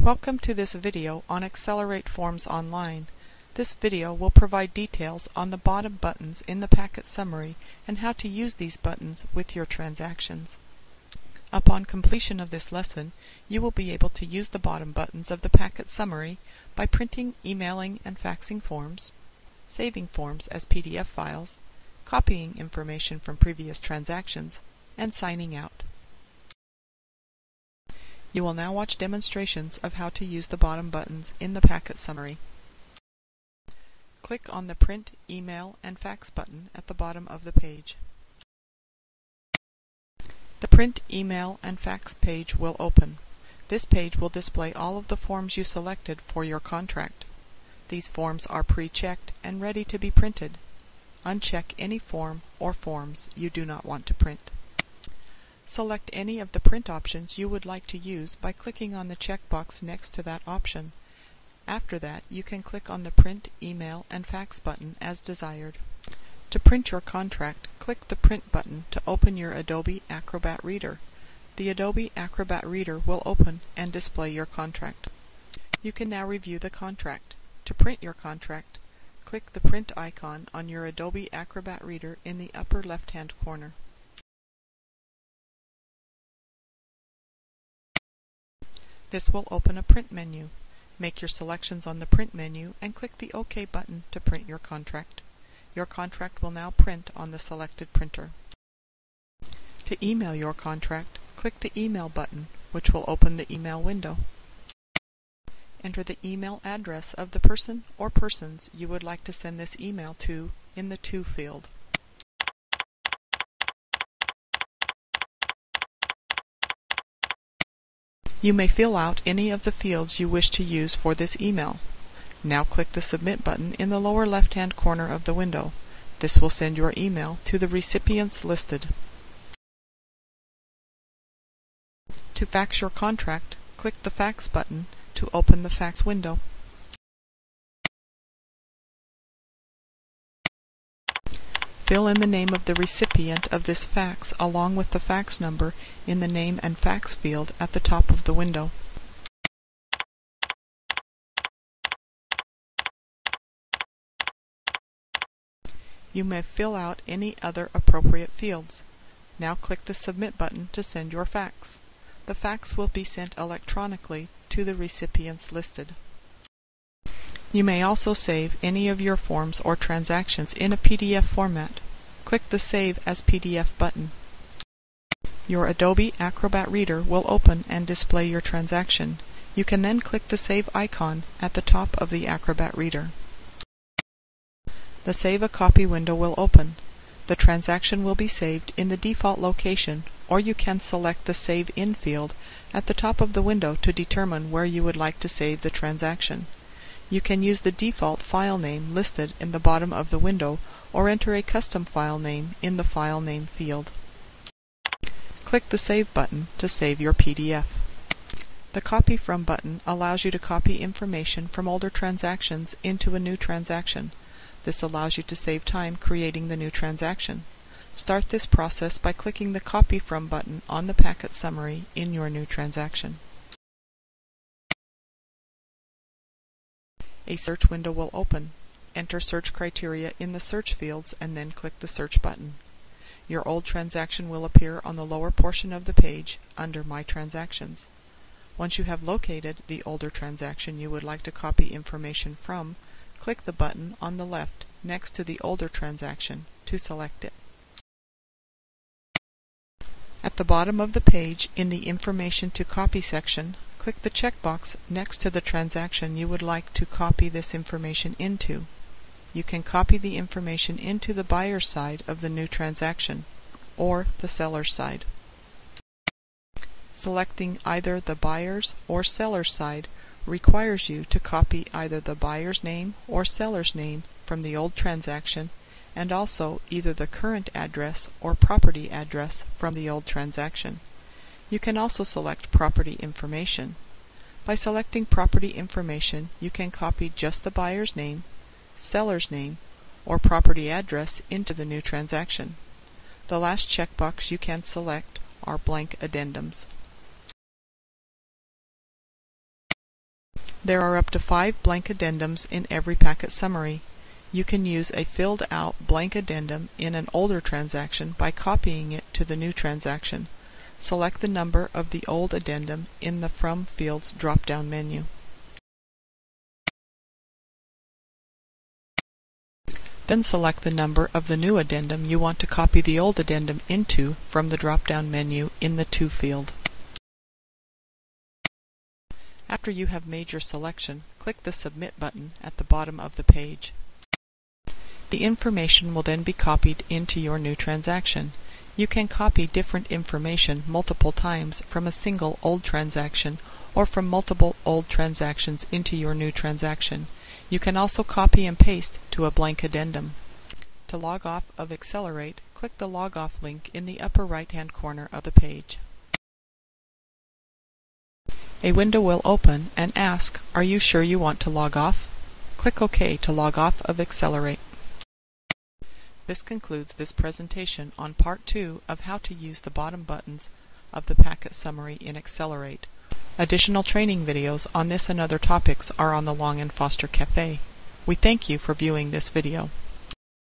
Welcome to this video on Xcelerate Forms Online. This video will provide details on the bottom buttons in the packet summary and how to use these buttons with your transactions. Upon completion of this lesson, you will be able to use the bottom buttons of the packet summary by printing, emailing, and faxing forms, saving forms as PDF files, copying information from previous transactions, and signing out. You will now watch demonstrations of how to use the bottom buttons in the packet summary. Click on the Print, Email, and Fax button at the bottom of the page. The Print, Email, and Fax page will open. This page will display all of the forms you selected for your contract. These forms are pre-checked and ready to be printed. Uncheck any form or forms you do not want to print. Select any of the print options you would like to use by clicking on the checkbox next to that option. After that, you can click on the Print, Email, and Fax button as desired. To print your contract, click the Print button to open your Adobe Acrobat Reader. The Adobe Acrobat Reader will open and display your contract. You can now review the contract. To print your contract, click the Print icon on your Adobe Acrobat Reader in the upper left-hand corner. This will open a print menu. Make your selections on the print menu and click the OK button to print your contract. Your contract will now print on the selected printer. To email your contract, click the Email button, which will open the email window. Enter the email address of the person or persons you would like to send this email to in the To field. You may fill out any of the fields you wish to use for this email. Now click the Submit button in the lower left-hand corner of the window. This will send your email to the recipients listed. To fax your contract, click the Fax button to open the fax window. Fill in the name of the recipient of this fax along with the fax number in the Name and Fax field at the top of the window. You may fill out any other appropriate fields. Now click the Submit button to send your fax. The fax will be sent electronically to the recipients listed. You may also save any of your forms or transactions in a PDF format. Click the Save as PDF button. Your Adobe Acrobat Reader will open and display your transaction. You can then click the Save icon at the top of the Acrobat Reader. The Save a Copy window will open. The transaction will be saved in the default location, or you can select the Save In field at the top of the window to determine where you would like to save the transaction. You can use the default file name listed in the bottom of the window or enter a custom file name in the File Name field. Click the Save button to save your PDF. The Copy From button allows you to copy information from older transactions into a new transaction. This allows you to save time creating the new transaction. Start this process by clicking the Copy From button on the packet summary in your new transaction. A search window will open. Enter search criteria in the search fields and then click the Search button. Your old transaction will appear on the lower portion of the page under My Transactions. Once you have located the older transaction you would like to copy information from, click the button on the left next to the older transaction to select it. At the bottom of the page in the Information to Copy section, click the checkbox next to the transaction you would like to copy this information into. You can copy the information into the buyer's side of the new transaction, or the seller's side. Selecting either the buyer's or seller's side requires you to copy either the buyer's name or seller's name from the old transaction and also either the current address or property address from the old transaction. You can also select Property Information. By selecting Property Information, you can copy just the buyer's name, seller's name, or property address into the new transaction. The last checkbox you can select are blank addendums. There are up to 5 blank addendums in every packet summary. You can use a filled-out blank addendum in an older transaction by copying it to the new transaction. Select the number of the old addendum in the From Fields drop-down menu. Then select the number of the new addendum you want to copy the old addendum into from the drop-down menu in the To field. After you have made your selection, click the Submit button at the bottom of the page. The information will then be copied into your new transaction. You can copy different information multiple times from a single old transaction or from multiple old transactions into your new transaction. You can also copy and paste to a blank addendum. To log off of Xcelerate, click the Log Off link in the upper right-hand corner of the page. A window will open and ask, "Are you sure you want to log off?" Click OK to log off of Xcelerate. This concludes this presentation on Part 2 of how to use the bottom buttons of the packet summary in Xcelerate. Additional training videos on this and other topics are on the Long and Foster Cafe. We thank you for viewing this video.